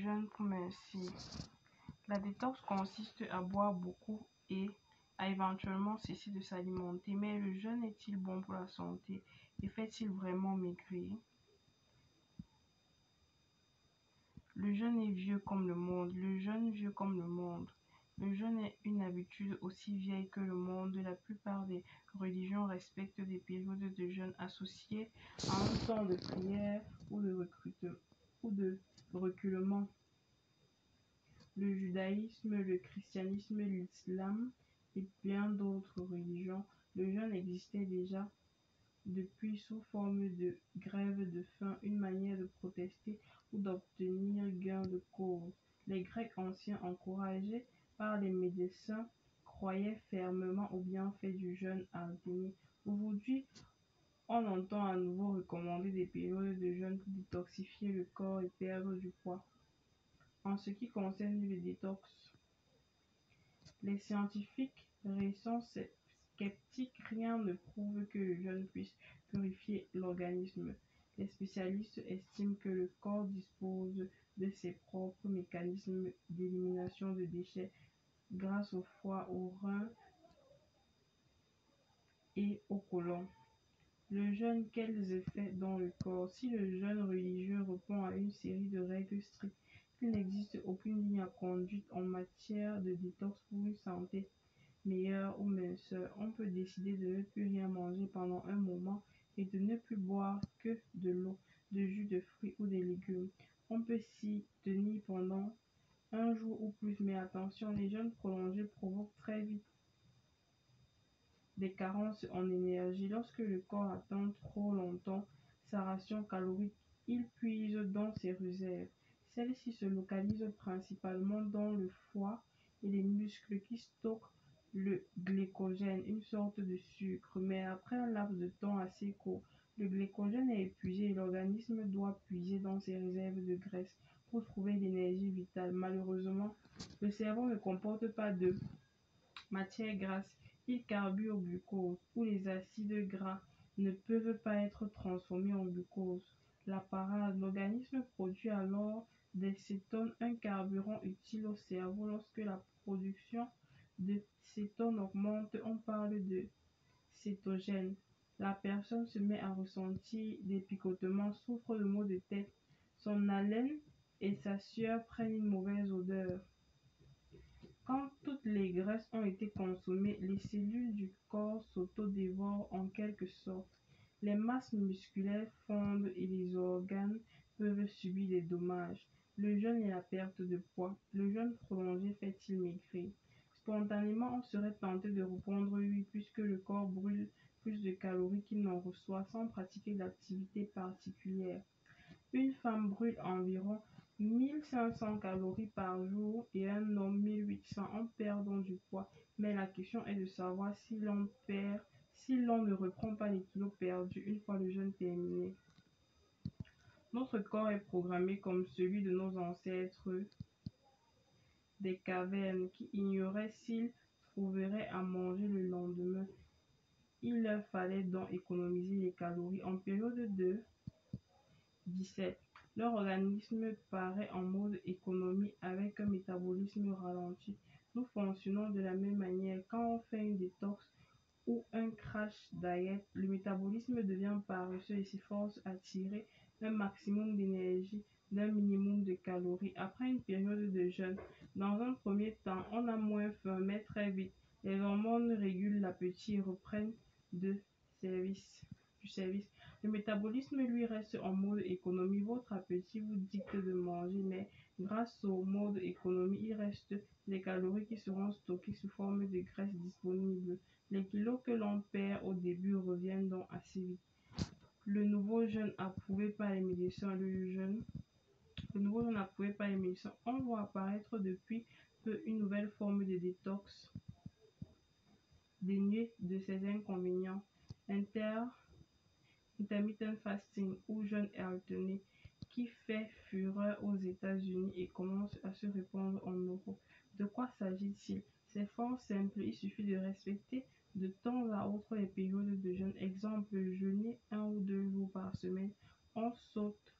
jeûne pour mincir. La détox consiste à boire beaucoup et à éventuellement cesser de s'alimenter. Mais le jeûne est-il bon pour la santé et fait-il vraiment maigrir? Le jeûne est vieux comme le monde. Le jeûne vieux comme le monde. Le jeûne est une habitude aussi vieille que le monde. La plupart des religions respectent des périodes de jeûne associées à un temps de prière ou de reculement. Le judaïsme, le christianisme, l'islam et bien d'autres religions, le jeûne existait déjà depuis sous forme de grève de faim, une manière de protester ou d'obtenir gain de cause. Les Grecs anciens, encouragés par les médecins, croyaient fermement au bienfait du jeûne alterné. Aujourd'hui, on entend à nouveau recommander des périodes de jeûne pour détoxifier le corps et perdre du poids. En ce qui concerne le détox, les scientifiques récents sceptiques, rien ne prouve que le jeûne puisse purifier l'organisme. Les spécialistes estiment que le corps dispose de ses propres mécanismes d'élimination de déchets grâce au foie, aux reins et au côlon. Le jeûne, quels effets dans le corps? Si le jeûne religieux répond à une série de règles strictes, qu'il n'existe aucune ligne à conduite en matière de détox pour une santé meilleure ou minceur, on peut décider de ne plus rien manger pendant un moment et de ne plus boire que de l'eau, de jus de fruits ou des légumes. On peut s'y tenir pendant un jour ou plus, mais attention, les jeûnes prolongés provoquent très vite des carences en énergie. Lorsque le corps attend trop longtemps sa ration calorique, il puise dans ses réserves. Celles-ci se localisent principalement dans le foie et les muscles qui stockent le glycogène, une sorte de sucre. Mais après un laps de temps assez court, le glycogène est épuisé et l'organisme doit puiser dans ses réserves de graisse pour trouver l'énergie vitale. Malheureusement, le cerveau ne comporte pas de matière grasse, il carbure au glucose, où les acides gras ne peuvent pas être transformés en glucose. La parade, l'organisme produit alors des cétones, un carburant utile au cerveau. Lorsque la production de cétones augmente, on parle de cétogène. La personne se met à ressentir des picotements, souffre de maux de tête, son haleine et sa sueur prennent une mauvaise odeur. Quand toutes les graisses ont été consommées, les cellules du corps s'autodévorent en quelque sorte. Les masses musculaires fondent et les organes peuvent subir des dommages. Le jeûne et la perte de poids. Le jeûne prolongé fait-il maigrir? Spontanément, on serait tenté de répondre oui, puisque le corps brûle plus de calories qu'il n'en reçoit sans pratiquer d'activité particulière. Une femme brûle environ 1500 calories par jour et un homme 1800 en perdant du poids. Mais la question est de savoir si l'on ne reprend pas les kilos perdus une fois le jeûne terminé. Notre corps est programmé comme celui de nos ancêtres des cavernes qui ignoraient s'ils trouveraient à manger le lendemain. Il leur fallait donc économiser les calories. En période de 17. Leur organisme paraît en mode économie avec un métabolisme ralenti. Nous fonctionnons de la même manière. Quand on fait une détox ou un crash diet, le métabolisme devient paresseux et s'efforce à tirer un maximum d'énergie d'un minimum de calories. Après une période de jeûne, dans un premier temps, on a moins faim, mais très vite, les hormones régulent l'appétit et reprennent du service. Le métabolisme, lui, reste en mode économie. Votre appétit vous dicte de manger, mais grâce au mode économie, il reste des calories qui seront stockées sous forme de graisse disponible. Les kilos que l'on perd au début reviennent donc assez vite. Le nouveau jeûne approuvé par les médecins, on voit apparaître depuis peu une nouvelle forme de détox dénuée de ses inconvénients. Intermittent fasting ou jeûne alterné qui fait fureur aux États-Unis et commence à se répandre en Europe. De quoi s'agit-il? C'est fort simple, il suffit de respecter de temps à autre les périodes de jeûne. Exemple, jeûner 1 ou 2 jours par semaine. On saute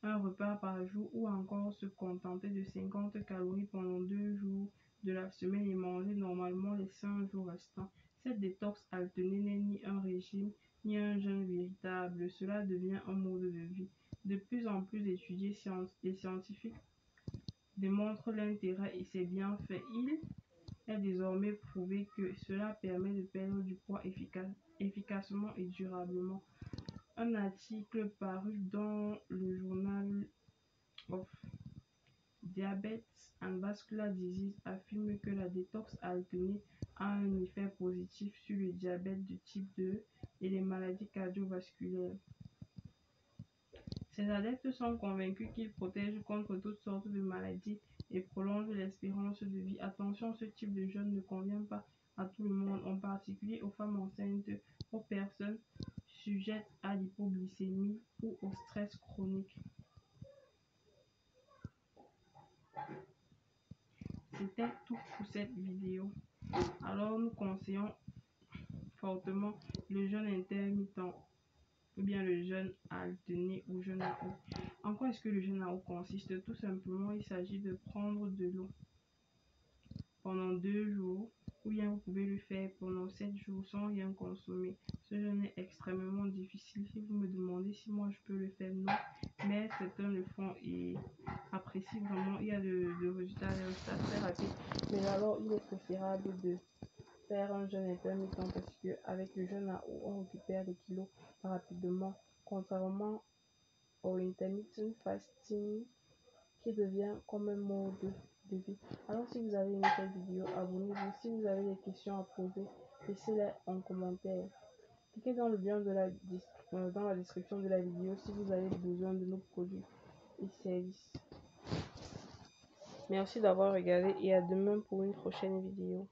un repas par jour ou encore se contenter de 50 calories pendant 2 jours de la semaine et manger normalement les 5 jours restants. Cette détox alternée n'est ni un régime ni un jeûne véritable, cela devient un mode de vie. De plus en plus étudiés et scientifiques démontrent l'intérêt et ses bienfaits. Il est désormais prouvé que cela permet de perdre du poids efficacement et durablement. Un article paru dans le Journal of Diabetes and Vascular Disease affirme que la détox alternée a un effet positif sur le diabète de type 2 et les maladies cardiovasculaires. Ces adeptes sont convaincus qu'il protège contre toutes sortes de maladies et prolonge l'espérance de vie. Attention, ce type de jeûne ne convient pas à tout le monde, en particulier aux femmes enceintes, aux personnes sujettes à l'hypoglycémie ou au stress chronique. C'était tout pour cette vidéo. Alors nous conseillons fortement le jeûne intermittent ou bien le jeûne alterné ou jeûne à eau. En quoi est-ce que le jeûne à eau consiste? Tout simplement, il s'agit de prendre de l'eau pendant 2 jours, ou bien vous pouvez le faire pendant 7 jours sans rien consommer. Ce jeûne est extrêmement difficile. Si vous me demandez si moi je peux le faire, non, mais certains le font et apprécient vraiment. Il y a de résultats très rapides, mais alors il est préférable de faire un jeûne intermittent parce que avec le jeûne à eau on récupère des kilos rapidement, contrairement au intermittent fasting qui devient comme un mode de vie. Alors si vous avez aimé cette vidéo, abonnez-vous. Si vous avez des questions à poser, laissez-les en commentaire. Cliquez dans le lien dans la description de la vidéo si vous avez besoin de nos produits et services. Merci d'avoir regardé et à demain pour une prochaine vidéo.